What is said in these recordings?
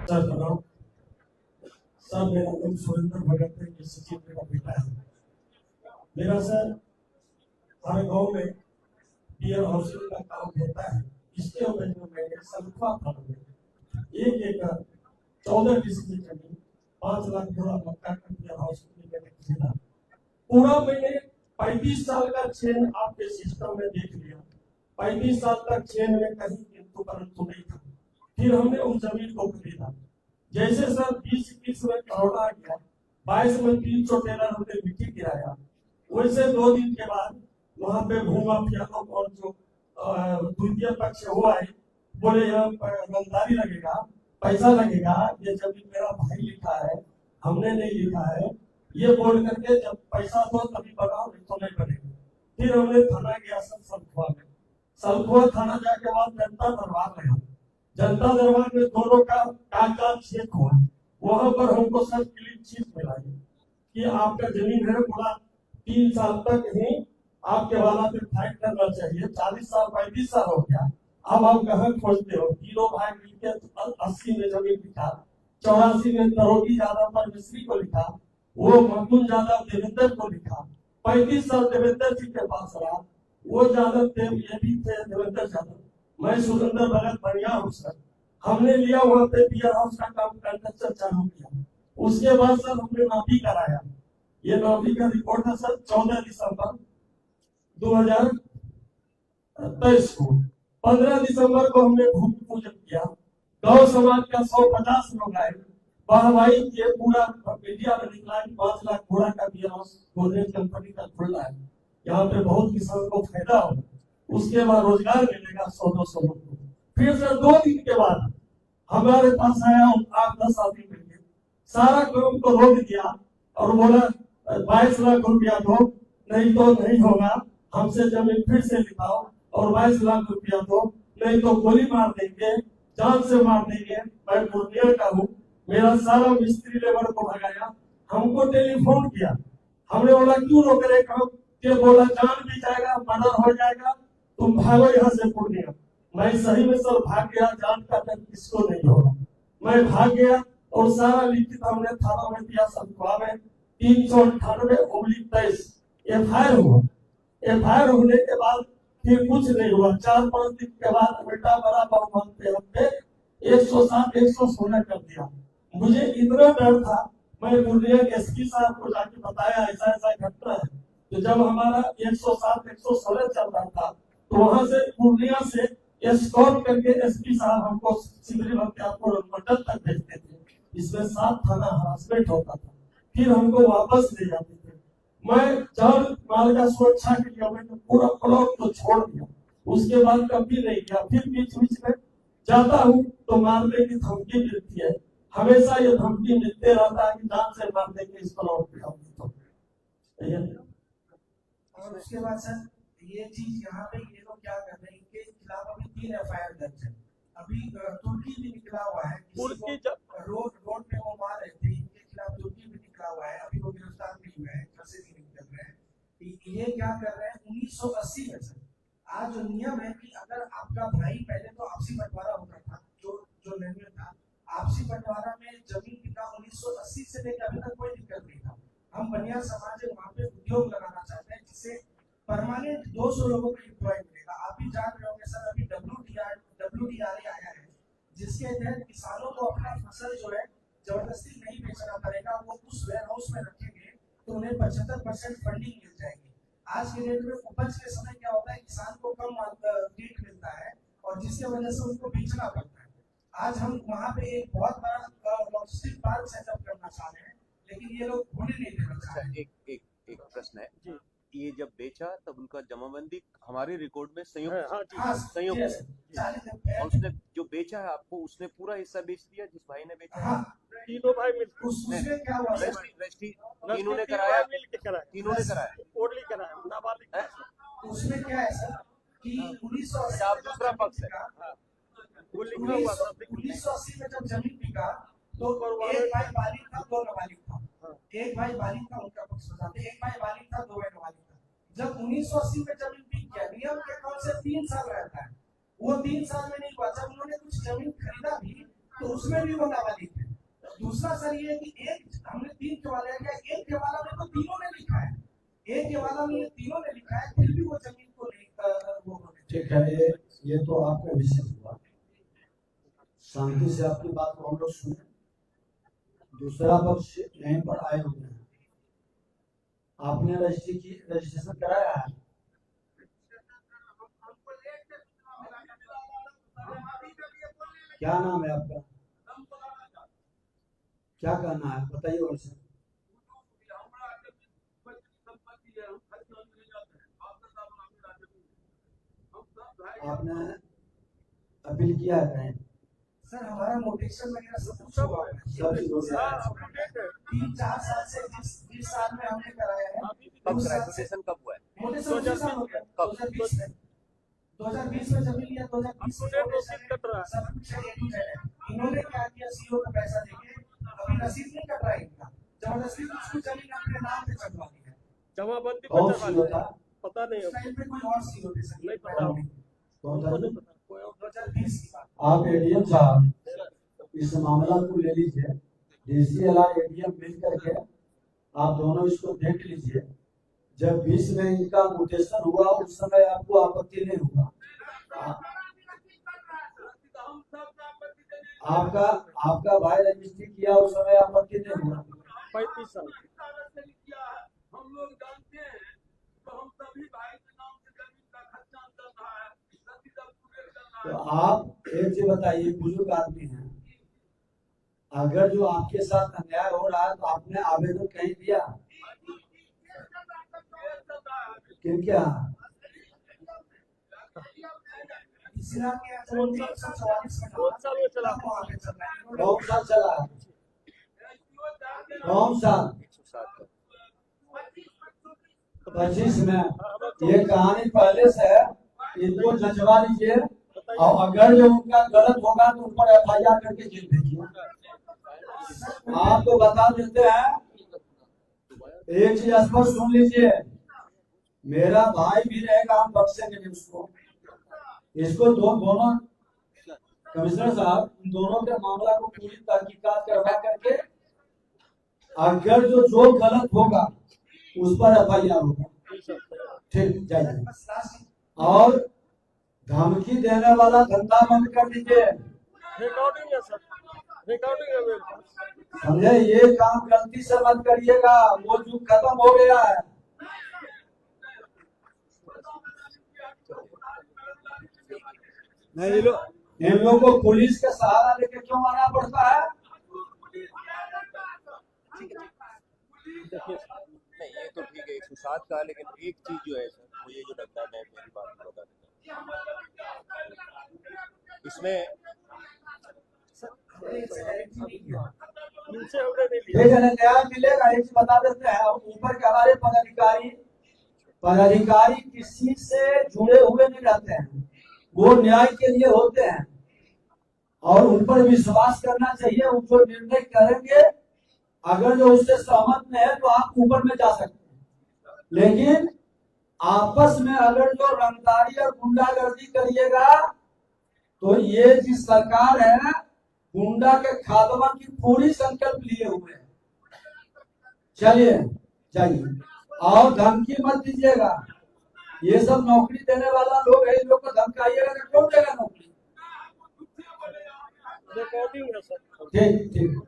Sir बनाओ sir, मेरा नाम सुरेंद्र भगत है, ये सचिव मेरा बेटा है। मेरा सर हर गांव में बियर हाउसिंग का काम होता है। इसके वजह मैंने सल्फा थाना में एक एकड़ 14 डिसमिल जमीन 5 लाख बोरा मक्का का बियर हाउसिंग मैंने खरीदा। पूरा मैंने 35 साल का चेन आपके सिस्टम में देख लिया। 35 साल तक चेन में कहीं किंतु परंतु नहीं था। फिर हमने उस जमीन को खरीदा। जैसे सर 20-21 में कोरोना आ गया, 22 में 313 रुपए मिट्टी गिराया। वैसे 2 दिन के बाद वहां पे भूमाफिया लोग और जो द्वितीय पक्ष वो आए, बोले यहाँ गलदारी लगेगा, पैसा लगेगा, ये जमीन मेरा भाई लिखा है, हमने नहीं लिखा है। ये बोल करके जब पैसा दो तभी बनाओ, नहीं तो नहीं बनेगा। फिर हमने थाना गया सर सलखुआ में। सलखुआ थाना जाके बाद जनता दरबार लगा। जनता दरबार में दोनों का कागजात चेक हुआ। वहां पर हमको सब क्लीन चीट मिला कि आपका जमीन है, पूरा 3 साल तक ही आपके वाला पे फाइट करना चाहिए। 40 साल 35 साल हो गया, अब आप कहाँ खोजते हो? तीनों भाई मिलकर 80 में जमीन लिखा, 84 में दरोगी यादव पर मिस्त्री को लिखा, वो मखदूम यादव देवेंद्र को लिखा। 35 साल देवेंद्र जी के पास रहा। वो यादव थे, ये भी थे देवेंद्र यादव। मैं सुरेंद्र भगत बढ़िया हूँ सर। हमने लिया वहाँ पे बियर हाउस का काम कंस्ट्रक्शन चालू किया। उसके बाद सर हमने नापी कराया। ये नापी का रिपोर्ट है सर 14 दिसंबर 2023 को। 15 दिसंबर को हमने भूमि पूजन किया। गौ समाज का 150 लोग आए, वाहवाही के पूरा मीडिया में निकला कि 5 लाख बोरा का बियर हाउस गोदरेज कंपनी का खुल रहा है, यहाँ पे बहुत किसान को फायदा होगा, उसके बाद रोजगार मिलेगा 100-200 लोग को। फिर सर 2 दिन के बाद हमारे पास आया 8-10 आदमी मिलकर, सारा काम को रोक दिया और बोला 22 लाख रुपया दो, नहीं तो नहीं होगा, हमसे जमीन फिर से लिखाओ और 22 लाख रुपया दो, नहीं तो गोली मार देंगे, जान से मार देंगे। मैं पूर्णिया का हूँ, मेरा सारा मिस्त्री लेबर को भगाया, हमको टेलीफोन किया। हमने बोला क्यों रोक रहे काम? के बोला जान भी जाएगा, मर्डर हो जाएगा, तुम भागो यहाँ से पूर्णिया। मैं सही में सर भाग गया, जान का डर किसको नहीं होगा। मैं भाग गया और सारा लिखित हमने थाना में दिया। सलखुआ में 398/23 FIR हुआ। FIR होने के बाद फिर कुछ नहीं हुआ। 4-5 दिन के बाद बेटा बड़ा बहुमत पे हम पे 107-116 कर दिया। मुझे इतना डर था, मैं पूर्णिया के एसपी साहब को जाके बताया ऐसा ऐसा घटना है। तो जब हमारा 107-116 चल रहा था, तो वहां से पूर्णिया से एस्कॉर्ट करके एसपी साहब हमको सिमरी बख्तियारपुर मंडल तक भेजते थे। इसमें 7 थाना हरासमेंट होता था, फिर हमको वापस ले जाते थे। मैं जब माल का सुरक्षा के लिए मैंने पूरा प्लॉट को छोड़ दिया, उसके बाद कभी नहीं गया। फिर बीच बीच में जाता हूँ तो मारने की धमकी मिलती है, हमेशा ये धमकी मिलते रहता है कि जान से मार देंगे इस प्लॉट पे। और उसके बाद सर ये चीज यहाँ पे ये लोग क्या कर रहे हैं, इनके खिलाफ अभी 3 FIR दर्ज है। अभी तुर्की भी निकला हुआ है, रोड पे वो मार रहे थे, इनके खिलाफ तुर्की भी निकला हुआ है। अभी वो गिरफ्तार भी हुए हैं, घर से भी निकल रहे हैं। ये क्या कर रहे हैं 1980 में सर, आज जो नियम है कि अगर आपका भाई, पहले तो आपसी बंटवारा होता था, जो निर्णय था आपसी बंटवारा में जमीन बिका 1980 से लेकर अभी तक कोई दिक्कत नहीं था। हम बनिया समाज है, वहाँ पे उद्योग लगाना चाहते हैं जिससे परमानेंट 200 लोगों को एम्प्लॉय मिलेगा। आप भी जान रहे होंगे सर, अभी WDRA आया है, जिसके तहत किसानों को अपना फसल जो है जबरदस्ती नहीं बेचना पड़ेगा। वो उस वेयर हाउस में रखेंगे तो उन्हें 75% फंडिंग मिल जाएगी। आज के डेट में उपज के समय क्या होता है, किसान को कम रेट मिलता है और जिसके वजह से उनको बेचना पड़ता है। आज हम वहाँ पे एक बहुत बड़ा लॉजिस्टिक पार्क सेटअप करना चाह रहे हैं, लेकिन ये लोग होने नहीं देना चाह रहे। एक प्रश्न है, ये जब बेचा तब उनका जमाबंदी हमारे रिकॉर्ड में संयुक्त है, और उसने जो बेचा है आपको, उसने पूरा हिस्सा बेच दिया जिस भाई ने बेचा है। तीनों भाई मिलकर उसमें क्या हुआ सर, तीनों ने कराया, तीनों ने कराया। उसमें क्या है सर कि 1980 दूसरा पक्ष है, 1980 में जब जमीन बिका तो एक भाई बालिग था, 2 नाबालिग था। एक भाई बालिग था, उनका पक्ष बताते, एक भाई बालिग था, 2 नाबालिग था। जब 1980 में जमीन बिक गया, नियम के कौन से 3 साल रहता है, वो 3 साल में नहीं हुआ। जब उन्होंने कुछ जमीन खरीदा भी तो उसमें भी वो नाबालिग है। दूसरा सर ये कि एक हमने 3 केवाला किया, एक केवाला में तो तीनों ने लिखा है, एक केवाला में ये तीनों ने लिखा है, फिर भी वो जमीन को नहीं वो ठीक है, ये तो आपका विषय हुआ, शांति से आपकी बात को हम लोग सुने। दूसरा पक्ष यहीं पर आए हुए हैं, आपने रजिस्ट्रेशन कराया है? क्या नाम है आपका? क्या कहना है बताइए वैसे। आपने अपील किया है कहीं? सर हमारा मोटेशन वगैरह सब कुछ हुआ है, सब चीज हो गया है। 3-4 साल से जिस साल में हमने कराया है, कब ग्रेजुएशन कब हुआ है? मोटेशन 2020 में 2020 में जमीन लिया, 2020 में सब कुछ है। इन्होंने क्या किया, सीओ का पैसा देके अभी रसीद नहीं कट रहा है इनका, जबरदस्ती कुछ जमीन अपने नाम पे चढ़वा दी है। जमाबंदी कौन सी होता? पता नहीं उस टाइम पे कोई और सीओ थे सर, नहीं पता। कौन था? 2020 की बात। आप एडीएम साहब इस मामला को ले लीजिए, डीसीएल और एडीएम मिल करके आप दोनों इसको देख लीजिए। जब 20 में इनका म्यूटेशन हुआ उस समय आपको आपत्ति नहीं हुआ, आपका भाई रजिस्ट्री किया उस समय आपत्ति नहीं हुआ। 35 साल हम लोग जानते हैं, तो हम सभी भाई के नाम से जमीन का खर्चा चल रहा है, रसीद पूरे चल रहा है। तो आप एक चीज बताइए, बुजुर्ग आदमी हैं, अगर जो आपके साथ अन्याय हो रहा है तो आपने आवेदन कहीं दिया? क्या कौन सा चला? कौन सा? 25 में। ये कहानी पहले से है, इनको जजवा लीजिए और अगर जो उनका गलत होगा तो उन पर FIR करके जेल भेजिए। आपको बता देते हैं, एक चीज स्पष्ट सुन लीजिए, मेरा भाई भी रहेगा, हम बख्शेंगे नहीं उसको। इसको दोनों कमिश्नर साहब इन दोनों के मामला को पूरी तहकीकात करवा करके अगर जो गलत होगा उस पर FIR होगा। ठीक, जाइए। और धमकी देने वाला धंधा बंद कर दीजिए। रिकॉर्डिंग है सर, रिकॉर्डिंग है मेरे पास। समझे, ये काम गलती से मत करिएगा, वो युग खत्म हो गया है। नहीं, इन लोगों को पुलिस के सहारा लेके क्यों आना पड़ता है? नहीं, ये तो ठीक है 107 का, लेकिन एक चीज जो है सर, मुझे जो लगता है, मैं मेरी बात बता देता हूँ इसमें। न्याय मिलेगा, एक बता देते हैं, ऊपर के हमारे पदाधिकारी किसी से जुड़े हुए नहीं रहते हैं, वो न्याय के लिए होते हैं और उन पर विश्वास करना चाहिए। वो जो निर्णय करेंगे, अगर जो उससे सहमत नहीं है तो आप ऊपर में जा सकते हैं, लेकिन आपस में अगर जो रंगदारी और गुंडागर्दी करिएगा तो ये जिस सरकार है गुंडा के खात्मा की पूरी संकल्प लिए हुए हैं। चलिए जाइए और धमकी मत दीजिएगा, ये सब नौकरी देने वाला लोग है, इन लोग को धमकाइएगा तो कौन देगा नौकरी? रिकॉर्डिंग है सर। ठीक,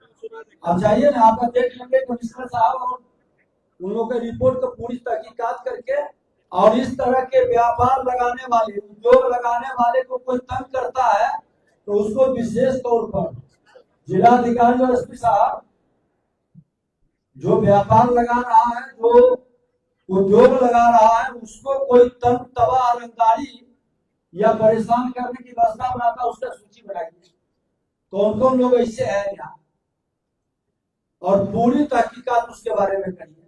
अब जाइए ना, आपका देख लेंगे कमिश्नर साहब और उन लोगों के रिपोर्ट को पूरी तहकीकात करके। और इस तरह के व्यापार लगाने वाले, उद्योग लगाने वाले को कोई तंग करता है तो उसको विशेष तौर पर जिलाधिकारी और SP साहब, जो व्यापार लगा रहा है, जो उद्योग लगा रहा है, उसको कोई तंग तबाह रंगदारी या परेशान करने की व्यवस्था बनाता है, उसका सूची बनाइए कौन कौन लोग ऐसे हैं यहाँ, और पूरी तहकीकात उसके बारे में करिए।